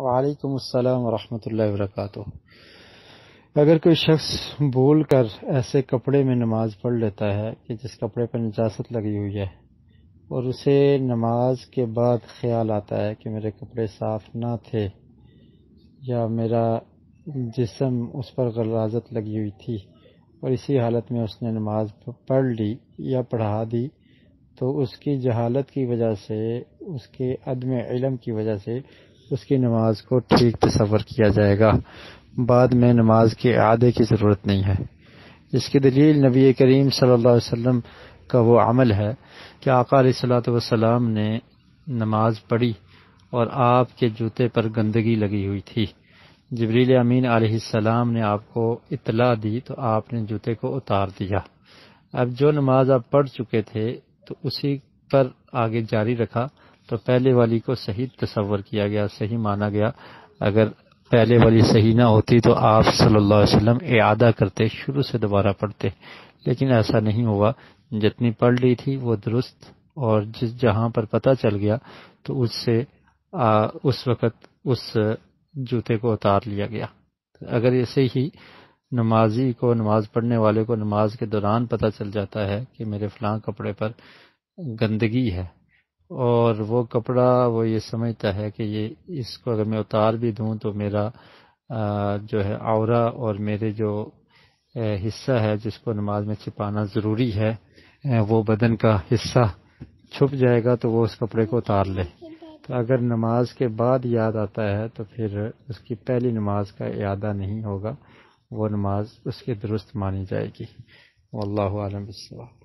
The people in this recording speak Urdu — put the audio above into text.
وعلیکم السلام ورحمۃ اللہ وبرکاتہ۔ اگر کوئی شخص بھول کر ایسے کپڑے میں نماز پڑھ لیتا ہے کہ جس کپڑے پر نجاست لگی ہوئی ہے اور اسے نماز کے بعد خیال آتا ہے کہ میرے کپڑے صاف نہ تھے یا میرا جسم اس پر غلاظت لگی ہوئی تھی اور اسی حالت میں اس نے نماز پڑھ لی یا پڑھا دی، تو اس کی جہالت کی وجہ سے، اس کے عدم علم کی وجہ سے اس کی نماز کو ٹھیک تصور کیا جائے گا، بعد میں نماز کے اعادے کی ضرورت نہیں ہے۔ اس کی دلیل نبی کریم صلی اللہ علیہ وسلم کا وہ عمل ہے کہ آقا علیہ الصلوۃ والسلام نے نماز پڑھی اور آپ کے جوتے پر گندگی لگی ہوئی تھی۔ جبریل امین علیہ السلام نے آپ کو اطلاع دی تو آپ نے جوتے کو اتار دیا۔ اب جو نماز آپ پڑھ چکے تھے تو اسی پر آگے جاری رکھا، تو پہلے والی کو صحیح تصور کیا گیا، صحیح مانا گیا۔ اگر پہلے والی صحیح نہ ہوتی تو آپ صلی اللہ علیہ وسلم اعادہ کرتے، شروع سے دوبارہ پڑھتے، لیکن ایسا نہیں ہوا۔ جتنی پڑھ لی تھی وہ درست، اور جس جہاں پر پتہ چل گیا تو اس سے اس وقت اس جوتے کو اتار لیا گیا۔ اگر ایسے ہی نمازی کو، نماز پڑھنے والے کو نماز کے دوران پتہ چل جاتا ہے کہ میرے فلاں کپڑے پر گندگی ہے، اور وہ کپڑا وہ یہ سمجھتا ہے کہ یہ اس کو اگر میں اتار بھی دوں تو میرا جو ہے عورہ اور میرے جو حصہ ہے جس کو نماز میں چھپانا ضروری ہے، وہ بدن کا حصہ چھپ جائے گا، تو وہ اس کپڑے کو اتار لے۔ تو اگر نماز کے بعد یاد آتا ہے تو پھر اس کی پہلی نماز کا اعادہ نہیں ہوگا، وہ نماز اس کی درست مانی جائے گی۔ واللہ اعلم بالصواب۔